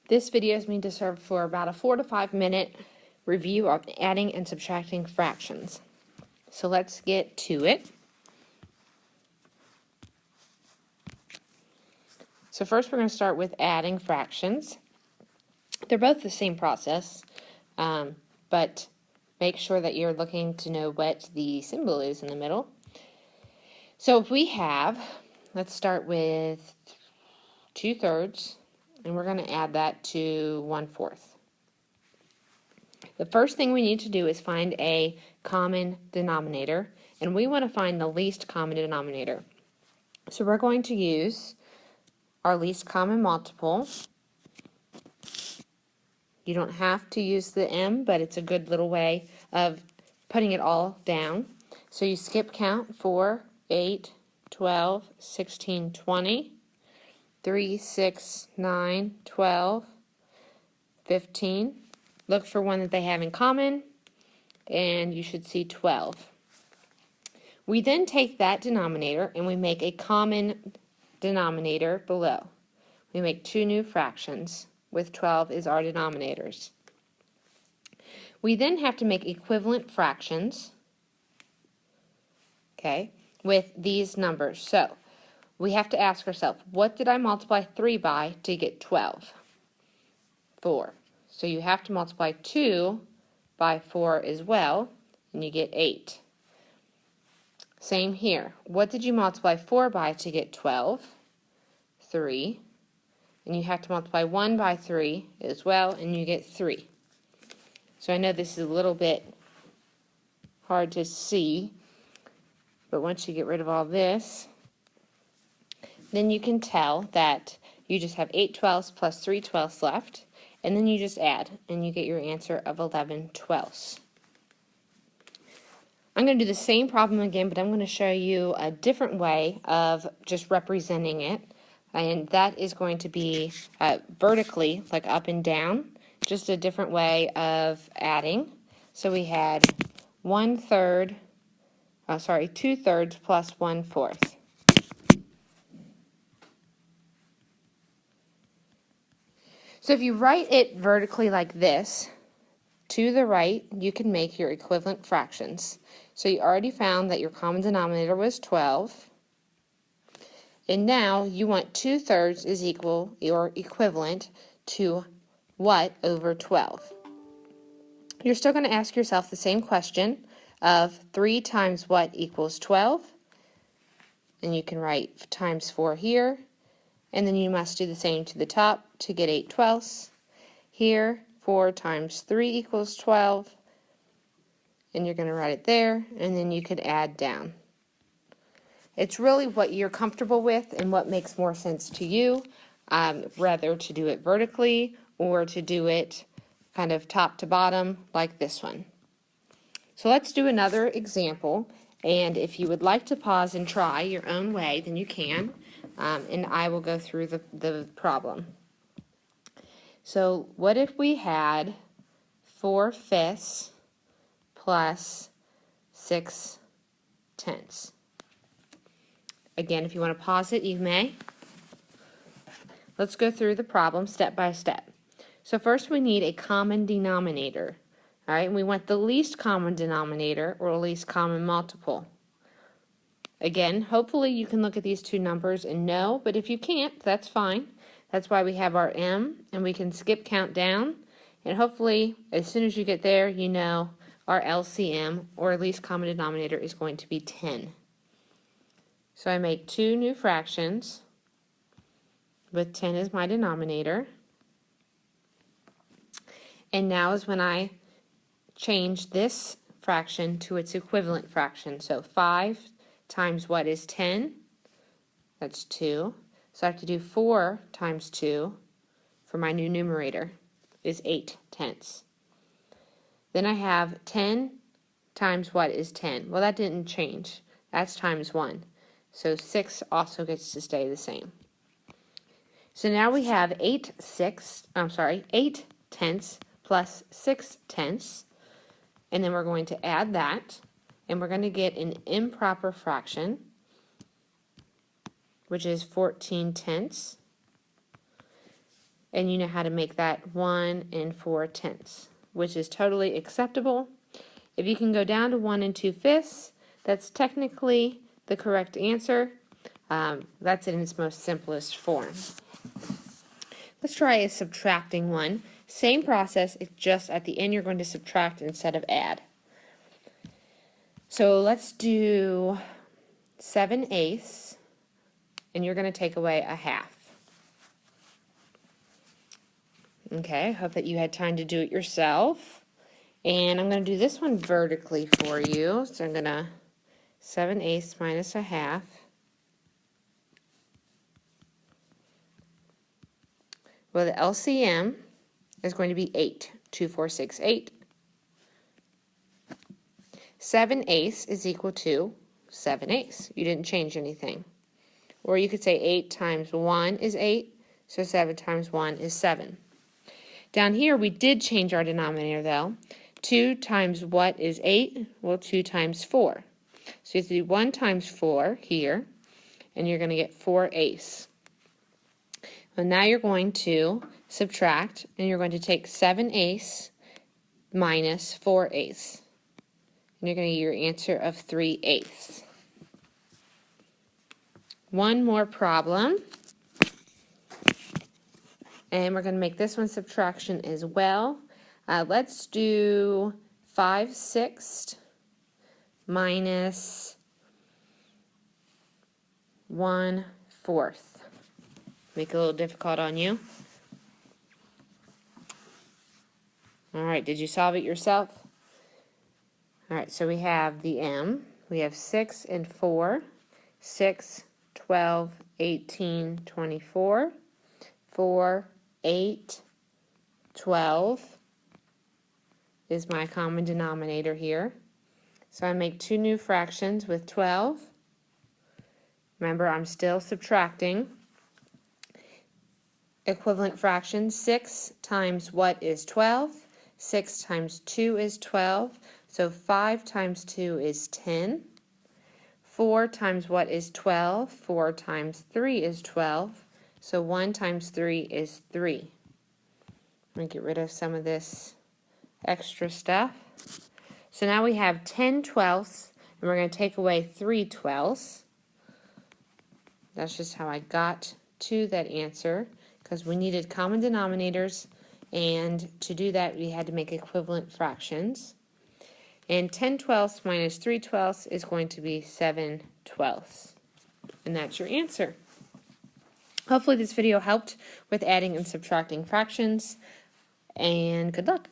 This video is meant to serve for about a 4 to 5 minute review of adding and subtracting fractions. So let's get to it. So first we're going to start with adding fractions. They're both the same process, but make sure that you're looking to know what the symbol is in the middle. So if we have, let's start with 2/3, and we're going to add that to 1/4. The first thing we need to do is find a common denominator, and we want to find the least common denominator. So we're going to use our least common multiple. You don't have to use the m, but it's a good little way of putting it all down. So you skip count 4, 8, 12, 16, 20, 3, 6, 9, 12, 15. Look for one that they have in common, and you should see 12. We then take that denominator and we make a common denominator below. We make two new fractions with 12 as our denominators. We then have to make equivalent fractions, okay, with these numbers. So we have to ask ourselves, what did I multiply 3 by to get 12? 4. So you have to multiply 2 by 4 as well, and you get 8. Same here. What did you multiply 4 by to get 12? 3. And you have to multiply 1 by 3 as well, and you get 3. So I know this is a little bit hard to see, but once you get rid of all this, then you can tell that you just have 8/12 plus 3/12 left, and then you just add, and you get your answer of 11/12. I'm going to do the same problem again, but I'm going to show you a different way of just representing it, and that is going to be vertically, like up and down, just a different way of adding. So we had 2/3 plus 1/4. So if you write it vertically like this, to the right, you can make your equivalent fractions. So you already found that your common denominator was 12. And now you want 2/3 is equal or equivalent to what over 12? You're still going to ask yourself the same question of 3 times what equals 12? And you can write times 4 here. And then you must do the same to the top to get 8/12. Here, 4 times 3 equals 12. And you're going to write it there, and then you could add down. It's really what you're comfortable with and what makes more sense to you, whether to do it vertically or to do it kind of top to bottom like this one. So let's do another example, and if you would like to pause and try your own way, then you can, and I will go through the problem. So what if we had 4/5 plus 6/10? Again, if you want to pause it, you may. Let's go through the problem step by step. So first we need a common denominator. All right, and we want the least common denominator or least common multiple. Again, hopefully you can look at these two numbers and know, but if you can't, that's fine. That's why we have our m, and we can skip count down, and hopefully as soon as you get there, you know our LCM, or least common denominator, is going to be 10. So I make two new fractions with 10 as my denominator. And now is when I change this fraction to its equivalent fraction. So 5 times what is 10? That's 2. So I have to do 4 times 2 for my new numerator is 8/10. Then I have 10 times what is 10? Well, that didn't change. That's times 1. So 6 also gets to stay the same. So now we have 8/10 plus 6/10, and then we're going to add that, and we're going to get an improper fraction, which is 14/10. and you know how to make that 1 4/10, which is totally acceptable. If you can go down to 1 2/5, that's technically the correct answer. That's in its most simplest form. Let's try a subtracting one. Same process, it's just at the end you're going to subtract instead of add. So let's do 7/8, and you're going to take away a half. Okay, hope that you had time to do it yourself. And I'm going to do this one vertically for you. So I'm going to 7/8 minus a half. Well, the LCM is going to be 8. 2, 4, 6, 8. 7/8 is equal to 7/8. You didn't change anything. Or you could say 8 times 1 is 8, so 7 times 1 is 7. Down here we did change our denominator though. 2 times what is 8? Well, 2 times 4. So you have to do 1 times 4 here, and you're going to get 4/8. Well, now you're going to subtract, and you're going to take 7/8 minus 4/8. And you're going to get your answer of 3/8. One more problem. And we're going to make this one subtraction as well. Let's do 5/6 minus 1/4. Make it a little difficult on you. Alright, did you solve it yourself? Alright, so we have the M. We have 6 and 4. 6, 12, 18, 24. 4, 8, 12 is my common denominator here. So I make 2 new fractions with 12. Remember, I'm still subtracting. Equivalent fractions, 6 times what is 12? 6 times 2 is 12. So 5 times 2 is 10. 4 times what is 12? 4 times 3 is 12. So 1 times 3 is 3. I'm going to get rid of some of this extra stuff. So now we have 10/12, and we're going to take away 3/12. That's just how I got to that answer, because we needed common denominators, and to do that we had to make equivalent fractions. And 10/12 minus 3/12 is going to be 7/12. And that's your answer. Hopefully this video helped with adding and subtracting fractions, and good luck.